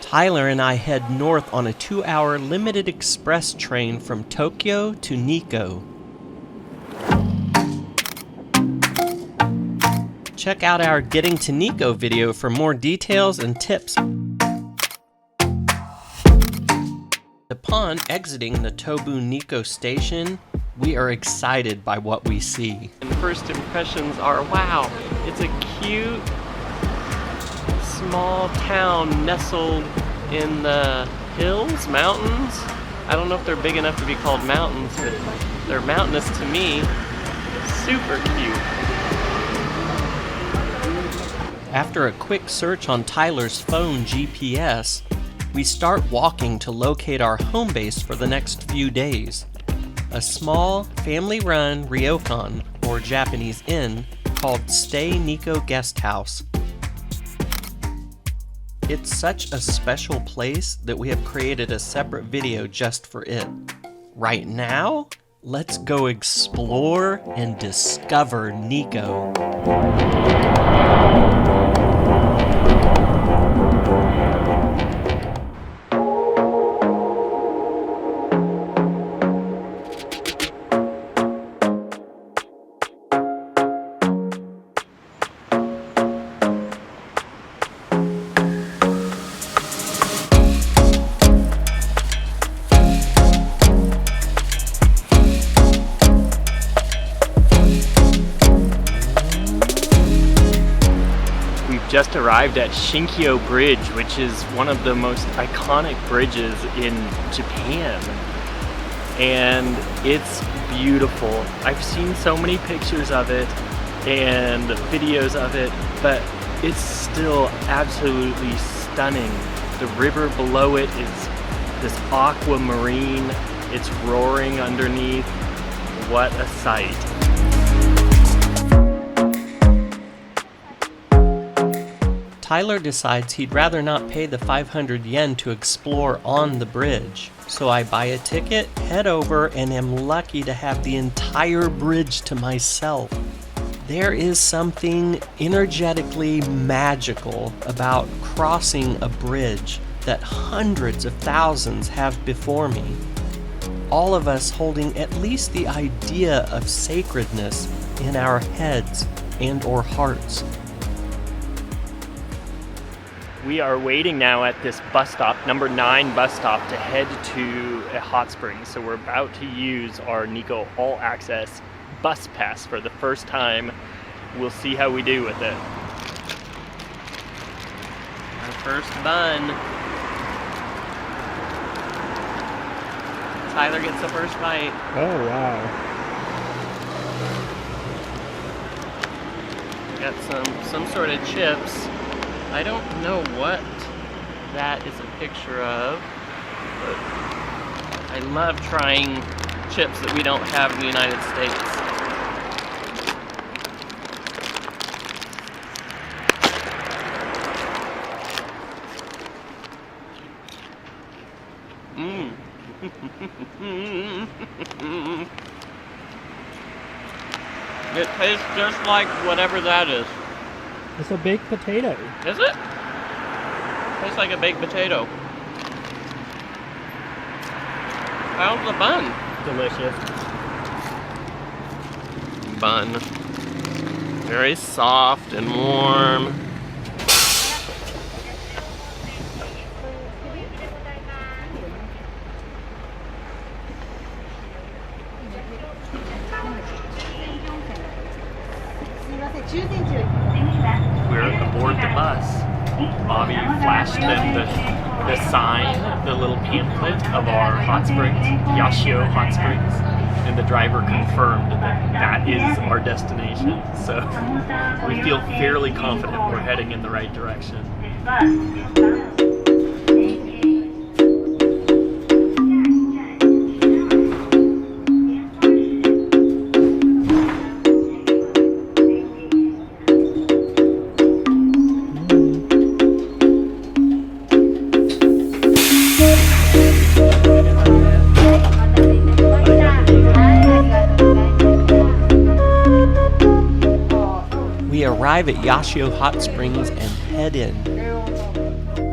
Tyler and I head north on a 2-hour limited express train from Tokyo to Nikko. Check out our Getting to Nikko video for more details and tips. Upon exiting the Tobu Nikko station, we are excited by what we see. And first impressions are, wow, it's a cute, small town nestled in the hills, mountains. I don't know if they're big enough to be called mountains, but they're mountainous to me. Super cute. After a quick search on Tyler's phone GPS, we start walking to locate our home base for the next few days. A small, family-run ryokan, or Japanese inn, called Stay Nikko Guesthouse. It's such a special place that we have created a separate video just for it. Right now, let's go explore and discover Nikko. Just arrived at Shinkyo Bridge, which is one of the most iconic bridges in Japan, and it's beautiful. I've seen so many pictures of it and videos of it, but it's still absolutely stunning. The river below it is this aquamarine. It's roaring underneath. What a sight. Tyler decides he'd rather not pay the 500 yen to explore on the bridge. So I buy a ticket, head over, and am lucky to have the entire bridge to myself. There is something energetically magical about crossing a bridge that hundreds of thousands have before me. All of us holding at least the idea of sacredness in our heads and or hearts. We are waiting now at this bus stop, number 9 bus stop, to head to a hot spring. So we're about to use our Nikko All Access bus pass for the first time. We'll see how we do with it. Our first bun. Tyler gets the first bite. Oh, wow. Got some sort of chips. I don't know what that is a picture of, but I love trying chips that we don't have in the United States. It tastes just like whatever that is. It's a baked potato. Is it? Tastes like a baked potato. How's the bun? Delicious. Bun. Very soft and warm. We're aboard the bus. Bobby flashed the sign, the little pamphlet of our hot springs, Yashio hot springs, and the driver confirmed that is our destination. So we feel fairly confident we're heading in the right direction. We arrive at Yashio Hot Springs and head in.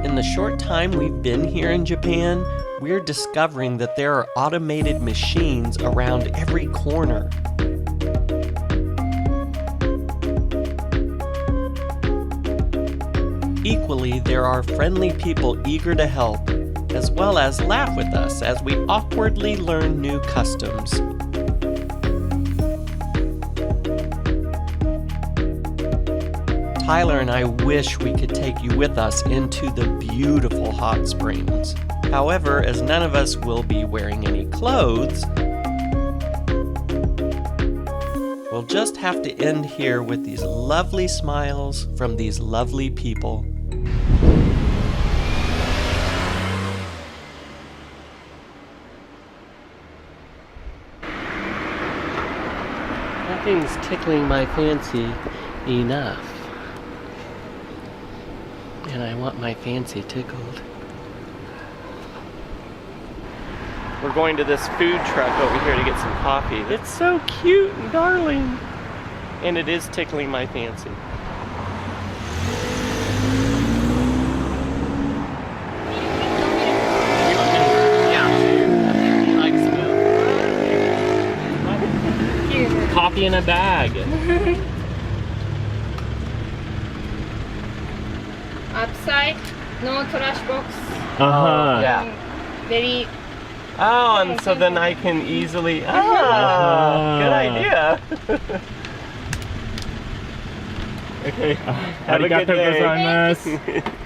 In In the short time we've been here in Japan, we're discovering that there are automated machines around every corner. Equally, there are friendly people eager to help, as well as laugh with us as we awkwardly learn new customs. Tyler and I wish we could take you with us into the beautiful hot springs. However, as none of us will be wearing any clothes, we'll just have to end here with these lovely smiles from these lovely people. Nothing's tickling my fancy enough. And I want my fancy tickled. We're going to this food truck over here to get some coffee. It's so cute and darling. And it is tickling my fancy. Coffee in a bag. Outside, no trash box. Yeah. Very. Oh, and so then I can easily. Good idea. Okay. Have a good day.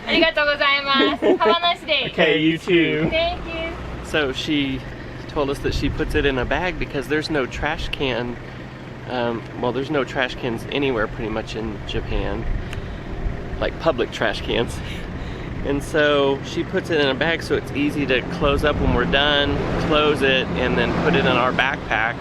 Arigatou gozaimasu. Have a nice day. Okay, you too. Thank you. So she told us that she puts it in a bag because there's no trash can. Well, there's no trash cans anywhere pretty much in Japan, like public trash cans. And so she puts it in a bag so it's easy to close up when we're done, close it, and then put it in our backpack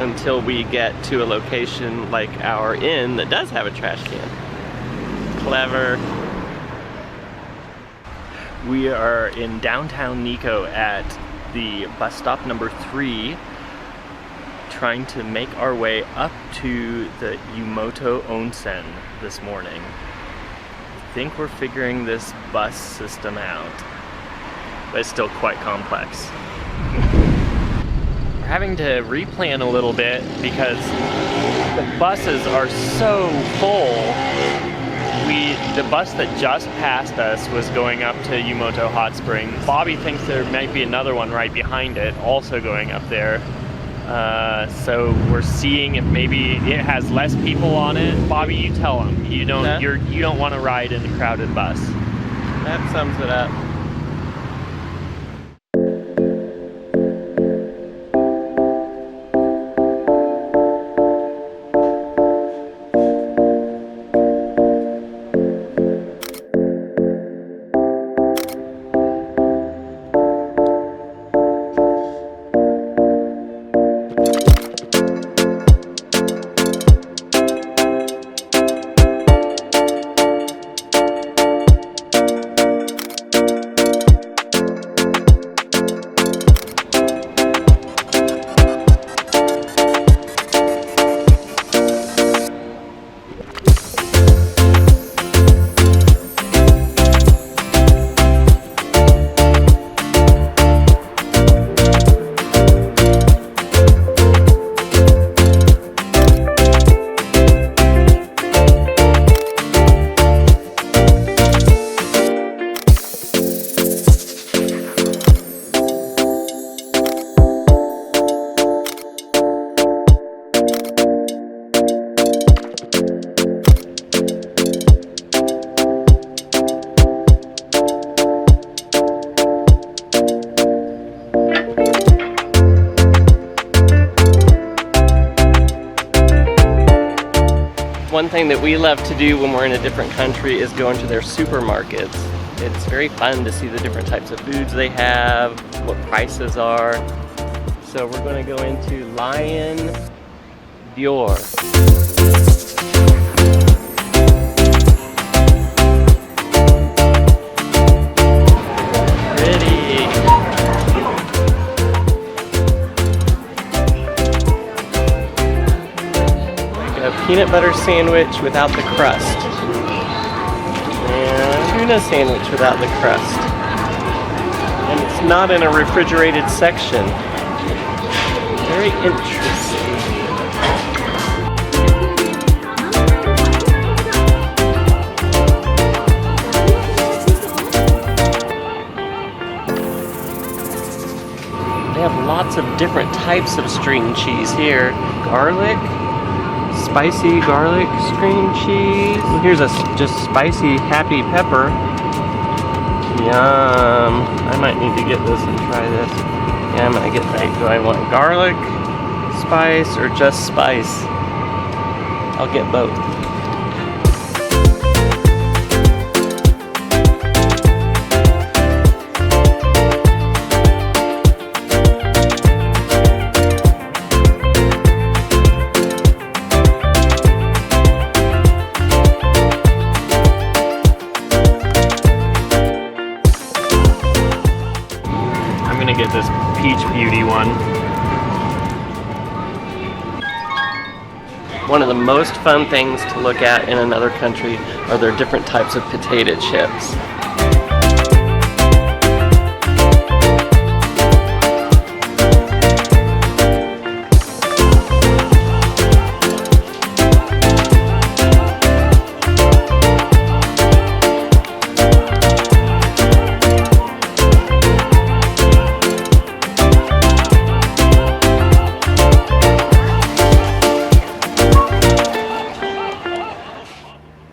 until we get to a location like our inn that does have a trash can. Clever. We are in downtown Nikko at the bus stop number 3, trying to make our way up to the Yumoto Onsen this morning. I think we're figuring this bus system out, but it's still quite complex. We're having to replan a little bit because the buses are so full. The bus that just passed us was going up to Yumoto Hot Springs. Bobby thinks there might be another one right behind it, also going up there. So we're seeing if maybe it has less people on it. Bobby, you tell them you don't want to ride in a crowded bus. That sums it up. One thing that we love to do when we're in a different country is go into their supermarkets. It's very fun to see the different types of foods they have, what prices are. So we're going to go into Lion Dior. Peanut butter sandwich without the crust. And tuna sandwich without the crust. And it's not in a refrigerated section. Very interesting. They have lots of different types of string cheese here. Garlic, spicy garlic string cheese. Here's a just spicy happy pepper. Yum. I might need to get this and try this. Yeah, I'm gonna get that. Do I want garlic, spice, or just spice? I'll get both. Get this peach beauty one. One of the most fun things to look at in another country are their different types of potato chips.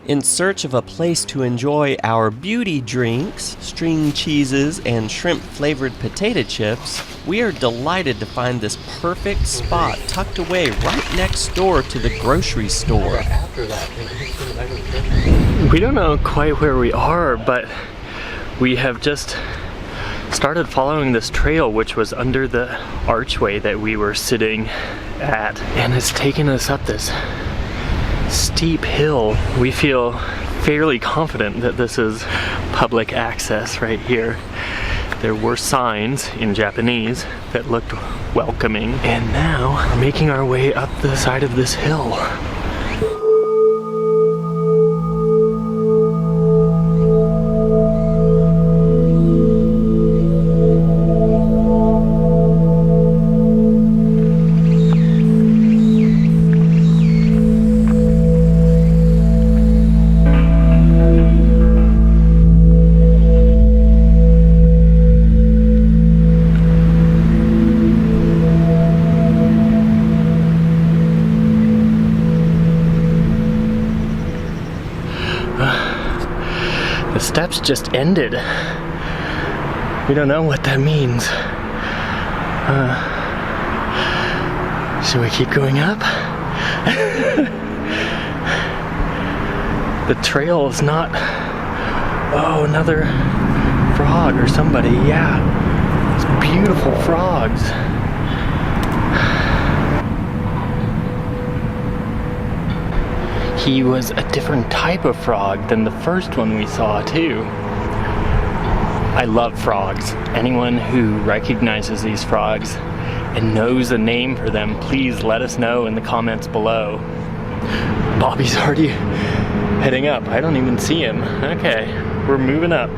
In search of a place to enjoy our beauty drinks, string cheeses, and shrimp-flavored potato chips, we are delighted to find this perfect spot tucked away right next door to the grocery store. We don't know quite where we are, but we have just started following this trail which was under the archway that we were sitting at, and it's taken us up this steep hill. We feel fairly confident that this is public access right here. There were signs in Japanese that looked welcoming, and now we're making our way up the side of this hill. The steps just ended. We don't know what that means. Should we keep going up? The trail is not... Oh, another frog or somebody. Yeah, it's beautiful frogs. He was a different type of frog than the first one we saw, too. I love frogs. Anyone who recognizes these frogs and knows a name for them, please let us know in the comments below. Bobby's already heading up. I don't even see him. Okay, we're moving up.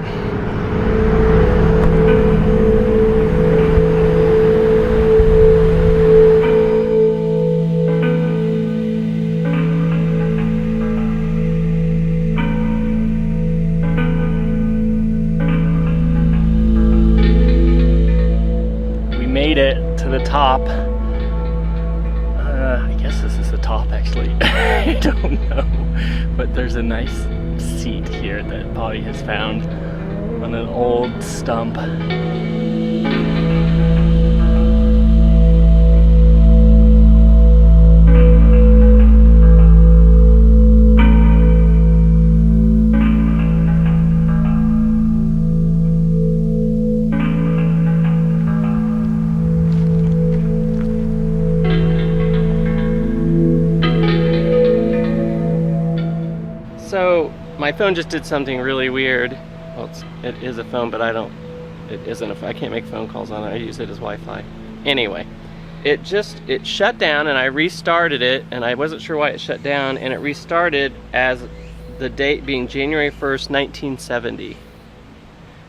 Top. I guess this is the top actually. I don't know. But there's a nice seat here that Bobby has found on an old stump. So my phone just did something really weird. Well, it is a phone, but it isn't I can't make phone calls on it. I use it as Wi-Fi. Anyway, it shut down and I restarted it, and I wasn't sure why it shut down, and it restarted as The date being January 1st, 1970.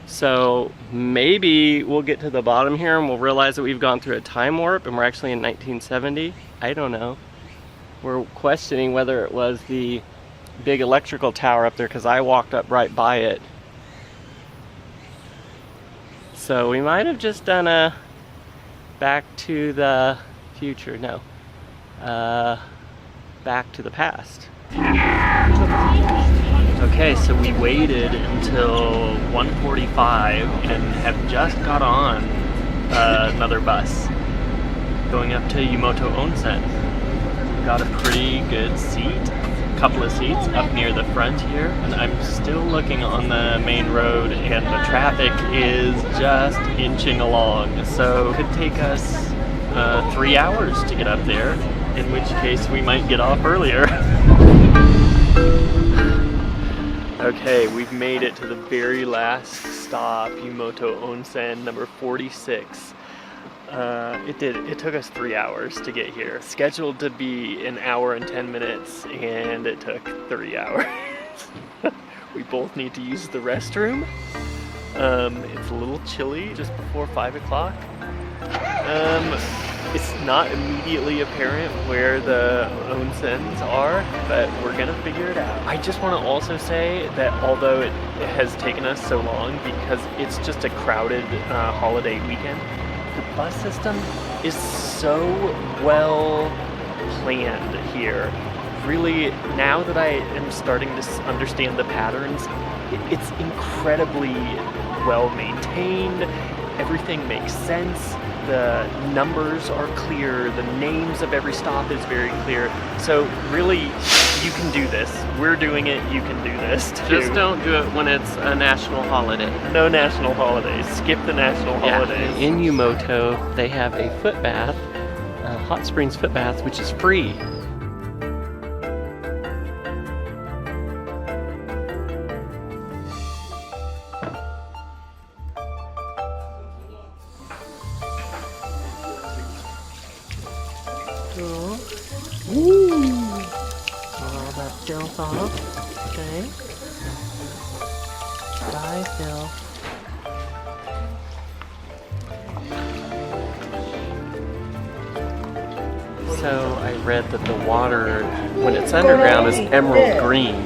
So maybe we'll get to the bottom here and we'll realize that we've gone through a time warp and we're actually in 1970. I don't know. We're questioning whether it was the big electrical tower up there because I walked up right by it. So we might have just done a back to the future. No. Back to the past. Okay, so we waited until 1:45 and have just got on another bus going up to Yumoto Onsen. Got a pretty good seat, a couple of seats up near the front here, and I'm still looking on the main road and the traffic is just inching along. So it could take us 3 hours to get up there, in which case we might get off earlier. Okay, we've made it to the very last stop, Yumoto Onsen, number 46. It took us 3 hours to get here. Scheduled to be an hour and 10 minutes, and it took 3 hours. We both need to use the restroom. It's a little chilly just before 5 o'clock. It's not immediately apparent where the onsens are, but we're gonna figure it out. I just want to also say that although it has taken us so long because it's just a crowded holiday weekend, the bus system is so well planned here. Really, now that I am starting to understand the patterns, it's incredibly well maintained. Everything makes sense. The numbers are clear. The names of every stop is very clear. So really, you can do this. We're doing it. You can do this too. Just don't do it when it's a national holiday. No national holidays. Skip the national holidays. In Yumoto, they have a foot bath, a hot springs foot bath, which is free. All that gels off. Okay. Bye, Phil. So I read that the water, when it's underground, is emerald green.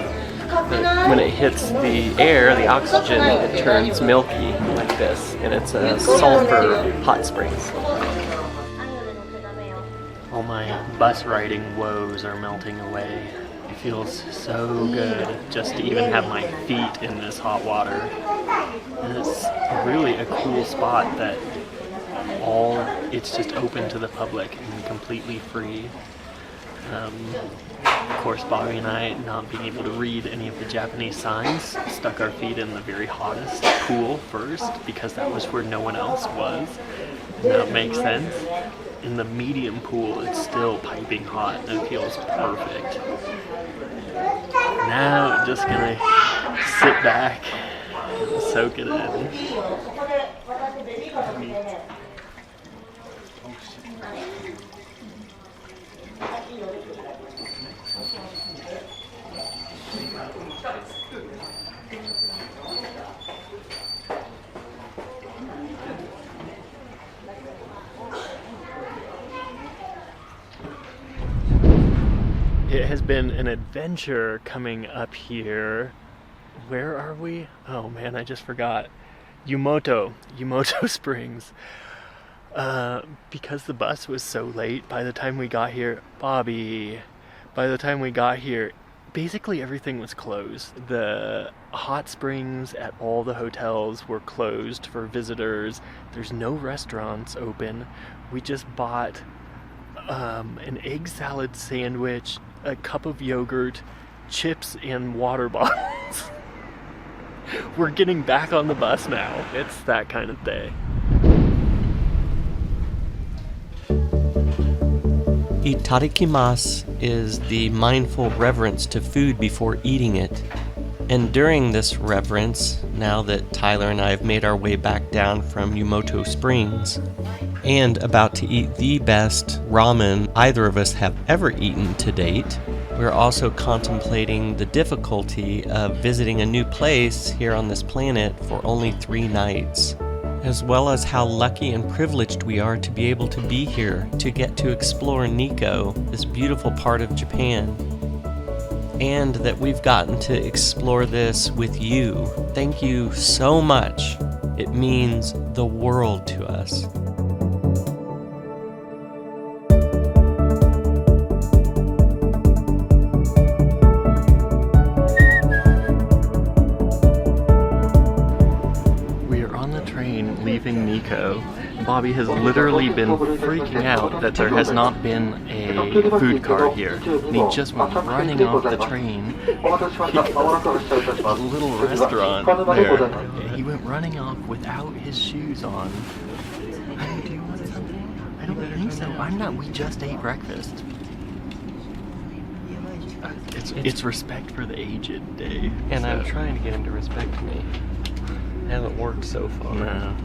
But when it hits the air, the oxygen, it turns milky like this. And it's a sulfur hot springs. All my bus riding woes are melting away. It feels so good just to even have my feet in this hot water. And it's really a cool spot that it's just open to the public and completely free. Of course, Bobby and I, not being able to read any of the Japanese signs, stuck our feet in the very hottest pool first because that was where no one else was. And that makes sense. In the medium pool, it's still piping hot and it feels perfect. Now I'm just gonna sit back and soak it in. It has been an adventure coming up here. Where are we? Oh man, I just forgot. Yumoto Springs. Because the bus was so late, by the time we got here, basically everything was closed. The hot springs at all the hotels were closed for visitors. There's no restaurants open. We just bought an egg salad sandwich, a cup of yogurt, chips, and water bottles. We're getting back on the bus now. It's that kind of day. Itadakimasu is the mindful reverence to food before eating it. And during this reverence, now that Tyler and I have made our way back down from Yumoto Springs, and about to eat the best ramen either of us have ever eaten to date, we're also contemplating the difficulty of visiting a new place here on this planet for only 3 nights, as well as how lucky and privileged we are to be able to be here, to get to explore Nikko, this beautiful part of Japan, and that we've gotten to explore this with you. Thank you so much. It means the world to us. Leaving Nikko. Bobby has literally been freaking out that there has not been a food cart here. And he just went running off the train. A little restaurant there. And he went running off without his shoes on. Honey, do you want something? I don't think so. We just ate breakfast. It's respect for the aged day. And I'm trying to get him to respect me. It hasn't worked so far. No.